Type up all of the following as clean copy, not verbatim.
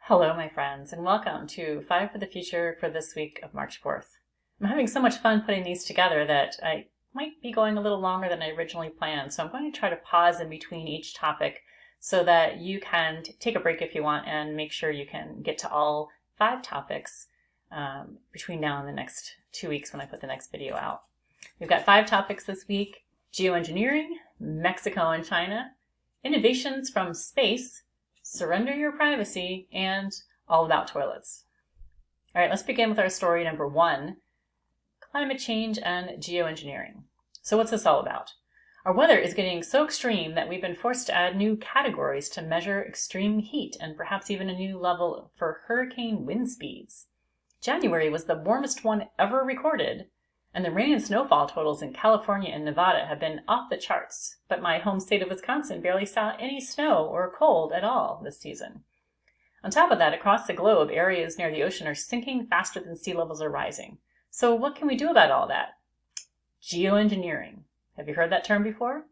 Hello, my friends, and welcome to 5 for the Future for this week of March 4th. I'm having so much fun putting these together that I might be going a little longer than I originally planned, so I'm going to try to pause in between each topic so that you can take a break if you want and make sure you can get to all 5 topics between now and the next 2 weeks when I put the next video out. We've got 5 topics this week: geoengineering, Mexico and China, innovations from space, surrender your privacy, and all about toilets. All right, let's begin with our story number 1, climate change and geoengineering. So what's this all about? Our weather is getting so extreme that we've been forced to add new categories to measure extreme heat and perhaps even a new level for hurricane wind speeds. January was the warmest one ever recorded, and the rain and snowfall totals in California and Nevada have been off the charts, but my home state of Wisconsin barely saw any snow or cold at all this season. On top of that, across the globe, areas near the ocean are sinking faster than sea levels are rising. So what can we do about all that? Geoengineering. Have you heard that term before?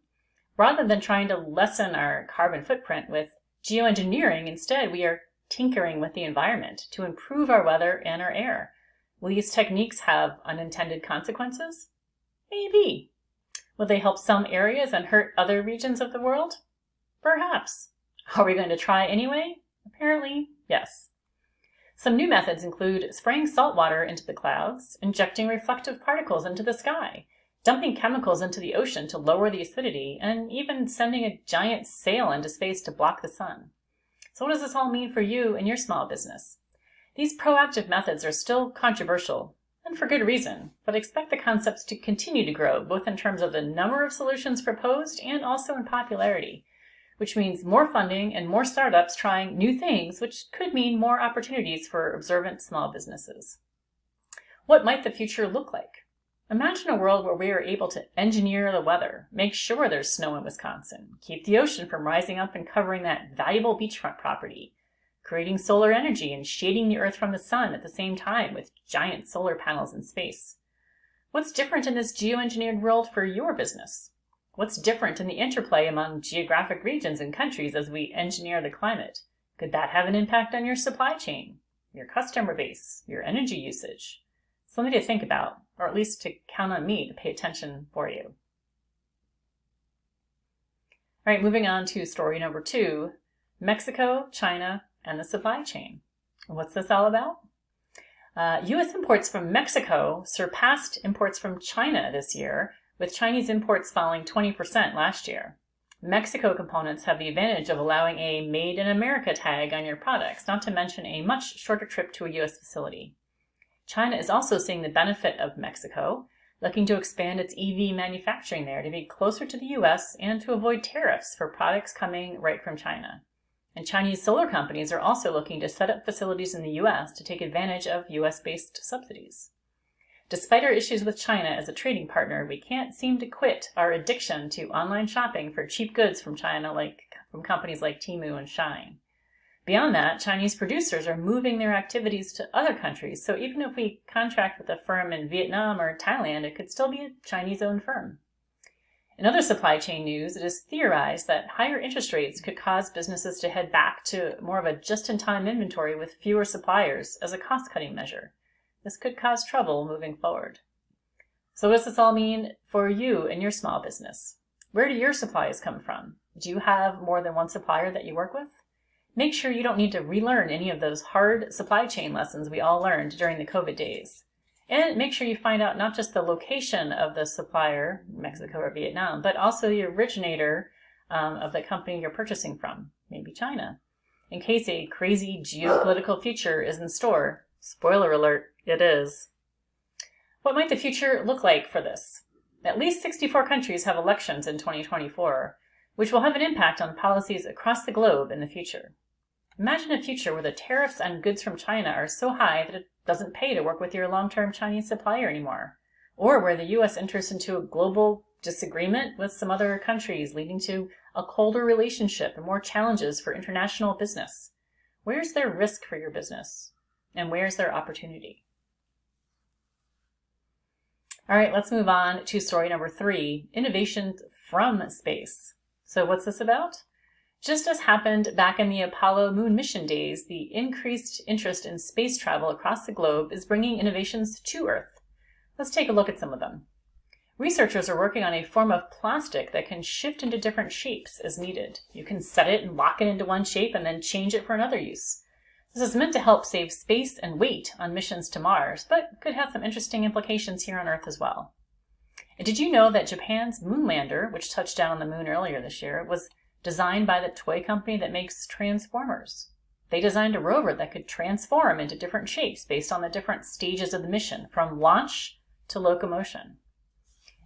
Rather than trying to lessen our carbon footprint with geoengineering, instead we are tinkering with the environment to improve our weather and our air. Will these techniques have unintended consequences? Maybe. Will they help some areas and hurt other regions of the world? Perhaps. Are we going to try anyway? Apparently, yes. Some new methods include spraying salt water into the clouds, injecting reflective particles into the sky, dumping chemicals into the ocean to lower the acidity, and even sending a giant sail into space to block the sun. So what does this all mean for you and your small business? These proactive methods are still controversial, and for good reason, but expect the concepts to continue to grow, both in terms of the number of solutions proposed and also in popularity, which means more funding and more startups trying new things, which could mean more opportunities for observant small businesses. What might the future look like? Imagine a world where we are able to engineer the weather, make sure there's snow in Wisconsin, keep the ocean from rising up and covering that valuable beachfront property, creating solar energy and shading the Earth from the sun at the same time with giant solar panels in space. What's different in this geoengineered world for your business? What's different in the interplay among geographic regions and countries as we engineer the climate? Could that have an impact on your supply chain, your customer base, your energy usage? Something to think about, or at least to count on me to pay attention for you. All right, moving on to story number 2, Mexico, China, and the supply chain. What's this all about? U.S. imports from Mexico surpassed imports from China this year, with Chinese imports falling 20% last year. Mexico components have the advantage of allowing a Made in America tag on your products, not to mention a much shorter trip to a U.S. facility. China is also seeing the benefit of Mexico, looking to expand its EV manufacturing there to be closer to the U.S. and to avoid tariffs for products coming right from China. And Chinese solar companies are also looking to set up facilities in the U.S. to take advantage of U.S.-based subsidies. Despite our issues with China as a trading partner, we can't seem to quit our addiction to online shopping for cheap goods from China, from companies like Temu and Shein. Beyond that, Chinese producers are moving their activities to other countries, so even if we contract with a firm in Vietnam or Thailand, it could still be a Chinese-owned firm. In other supply chain news, it is theorized that higher interest rates could cause businesses to head back to more of a just-in-time inventory with fewer suppliers as a cost-cutting measure. This could cause trouble moving forward. So what does this all mean for you and your small business? Where do your supplies come from? Do you have more than one supplier that you work with? Make sure you don't need to relearn any of those hard supply chain lessons we all learned during the COVID days. And make sure you find out not just the location of the supplier, Mexico or Vietnam, but also the originator of the company you're purchasing from, maybe China. In case a crazy geopolitical future is in store, spoiler alert, it is. What might the future look like for this? At least 64 countries have elections in 2024, which will have an impact on policies across the globe in the future. Imagine a future where the tariffs on goods from China are so high that it doesn't pay to work with your long-term Chinese supplier anymore, or where the U.S. enters into a global disagreement with some other countries, leading to a colder relationship and more challenges for international business. Where's there risk for your business? And where's there opportunity? All right, let's move on to story number 3, innovations from space. So what's this about? Just as happened back in the Apollo moon mission days, the increased interest in space travel across the globe is bringing innovations to Earth. Let's take a look at some of them. Researchers are working on a form of plastic that can shift into different shapes as needed. You can set it and lock it into one shape and then change it for another use. This is meant to help save space and weight on missions to Mars, but could have some interesting implications here on Earth as well. And did you know that Japan's moon lander, which touched down on the moon earlier this year, was designed by the toy company that makes Transformers? They designed a rover that could transform into different shapes based on the different stages of the mission, from launch to locomotion.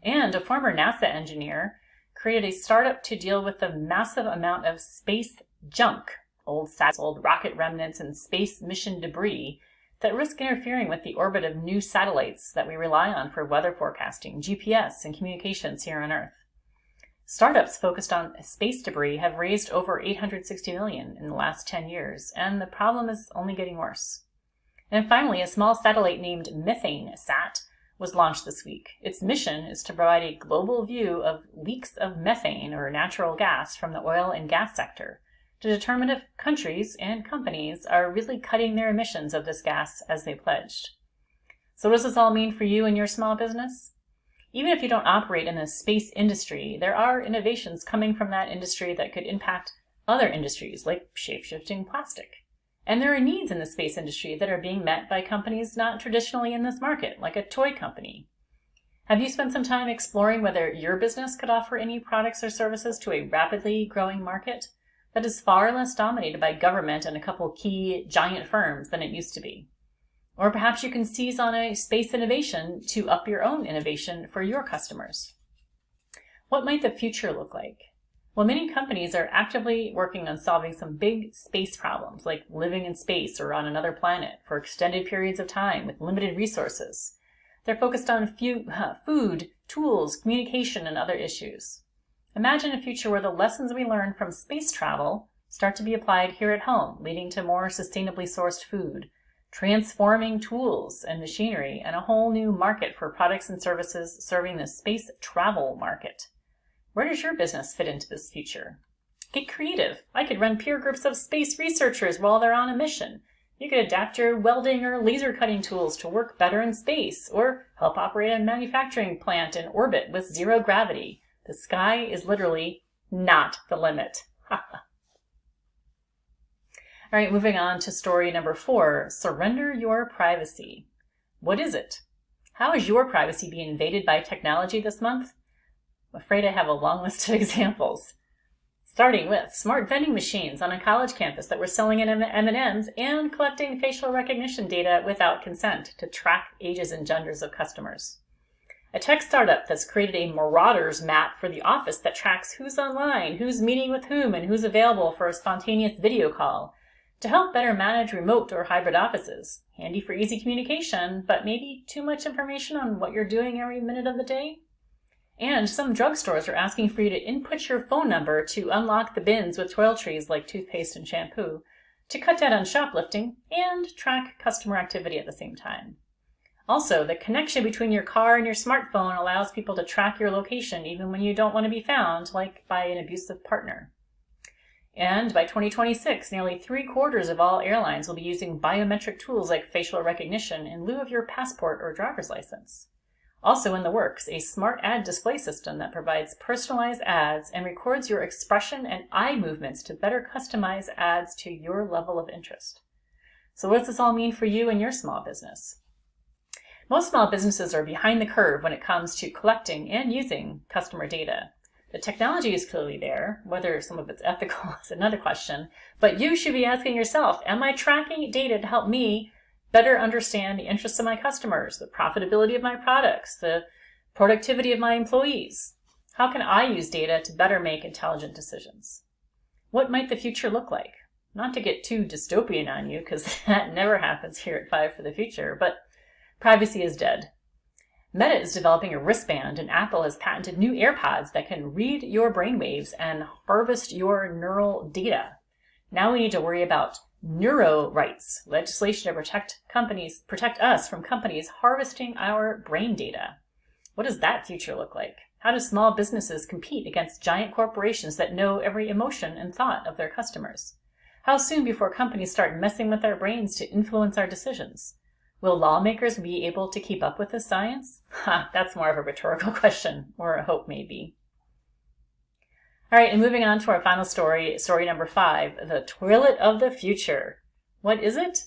And a former NASA engineer created a startup to deal with the massive amount of space junk, old satellites, old rocket remnants, and space mission debris that risk interfering with the orbit of new satellites that we rely on for weather forecasting, GPS, and communications here on Earth. Startups focused on space debris have raised over $860 million in the last 10 years, and the problem is only getting worse. And finally, a small satellite named MethaneSat was launched this week. Its mission is to provide a global view of leaks of methane, or natural gas, from the oil and gas sector to determine if countries and companies are really cutting their emissions of this gas as they pledged. So what does this all mean for you and your small business? Even if you don't operate in the space industry, there are innovations coming from that industry that could impact other industries like shape-shifting plastic. And there are needs in the space industry that are being met by companies not traditionally in this market, like a toy company. Have you spent some time exploring whether your business could offer any products or services to a rapidly growing market that is far less dominated by government and a couple key giant firms than it used to be? Or perhaps you can seize on a space innovation to up your own innovation for your customers. What might the future look like? Well, many companies are actively working on solving some big space problems, like living in space or on another planet for extended periods of time with limited resources. They're focused on food, tools, communication, and other issues. Imagine a future where the lessons we learn from space travel start to be applied here at home, leading to more sustainably sourced food, transforming tools and machinery, and a whole new market for products and services serving the space travel market. Where does your business fit into this future? Get creative. I could run peer groups of space researchers while they're on a mission. You could adapt your welding or laser cutting tools to work better in space, or help operate a manufacturing plant in orbit with zero gravity. The sky is literally not the limit. All right, moving on to story number 4, surrender your privacy. What is it? How is your privacy being invaded by technology this month? I'm afraid I have a long list of examples. Starting with smart vending machines on a college campus that were selling M&Ms and collecting facial recognition data without consent to track ages and genders of customers. A tech startup that's created a Marauders map for the office that tracks who's online, who's meeting with whom, and who's available for a spontaneous video call to help better manage remote or hybrid offices. Handy for easy communication, but maybe too much information on what you're doing every minute of the day? And some drugstores are asking for you to input your phone number to unlock the bins with toiletries like toothpaste and shampoo, to cut down on shoplifting and track customer activity at the same time. Also, the connection between your car and your smartphone allows people to track your location even when you don't want to be found, like by an abusive partner. And by 2026, nearly 3/4 of all airlines will be using biometric tools like facial recognition in lieu of your passport or driver's license. Also in the works, a smart ad display system that provides personalized ads and records your expression and eye movements to better customize ads to your level of interest. So what does this all mean for you and your small business? Most small businesses are behind the curve when it comes to collecting and using customer data. The technology is clearly there. Whether some of it's ethical is another question, but you should be asking yourself, am I tracking data to help me better understand the interests of my customers, the profitability of my products, the productivity of my employees? How can I use data to better make intelligent decisions? What might the future look like? Not to get too dystopian on you, because that never happens here at 5 for the Future, but privacy is dead. Meta is developing a wristband, and Apple has patented new AirPods that can read your brainwaves and harvest your neural data. Now we need to worry about neuro rights, legislation to protect us from companies harvesting our brain data. What does that future look like? How do small businesses compete against giant corporations that know every emotion and thought of their customers? How soon before companies start messing with our brains to influence our decisions? Will lawmakers be able to keep up with this science? That's more of a rhetorical question, or a hope maybe. All right, and moving on to our final story, story number 5, the toilet of the future. What is it?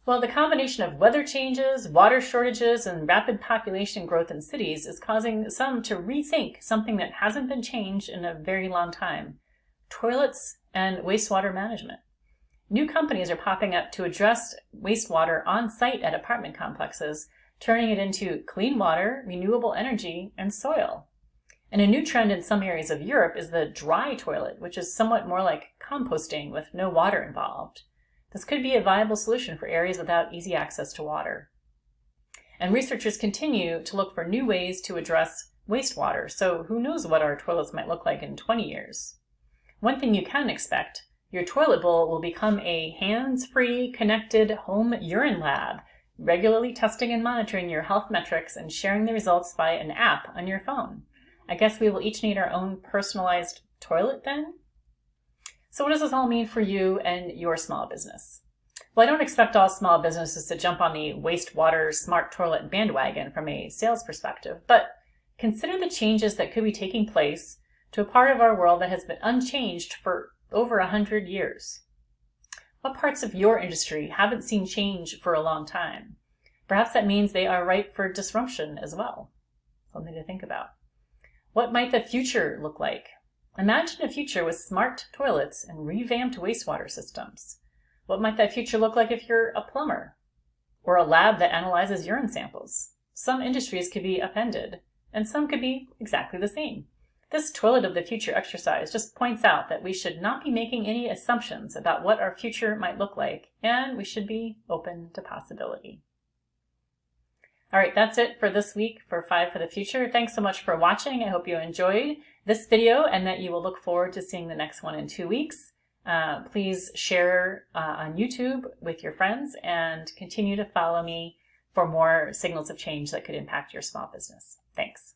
Well, the combination of weather changes, water shortages, and rapid population growth in cities is causing some to rethink something that hasn't been changed in a very long time: toilets and wastewater management. New companies are popping up to address wastewater on site at apartment complexes, turning it into clean water, renewable energy, and soil. And a new trend in some areas of Europe is the dry toilet, which is somewhat more like composting with no water involved. This could be a viable solution for areas without easy access to water. And researchers continue to look for new ways to address wastewater, so who knows what our toilets might look like in 20 years. One thing you can expect: your toilet bowl will become a hands-free, connected home urine lab, regularly testing and monitoring your health metrics and sharing the results via an app on your phone. I guess we will each need our own personalized toilet then? So what does this all mean for you and your small business? Well, I don't expect all small businesses to jump on the wastewater smart toilet bandwagon from a sales perspective, but consider the changes that could be taking place to a part of our world that has been unchanged for over 100 years. What parts of your industry haven't seen change for a long time? Perhaps that means they are ripe for disruption as well. Something to think about. What might the future look like? Imagine a future with smart toilets and revamped wastewater systems. What might that future look like if you're a plumber? Or a lab that analyzes urine samples? Some industries could be upended, and some could be exactly the same. This toilet of the future exercise just points out that we should not be making any assumptions about what our future might look like, and we should be open to possibility. All right, that's it for this week for 5 for the Future. Thanks so much for watching. I hope you enjoyed this video and that you will look forward to seeing the next one in 2 weeks. Please share on YouTube with your friends and continue to follow me for more signals of change that could impact your small business. Thanks.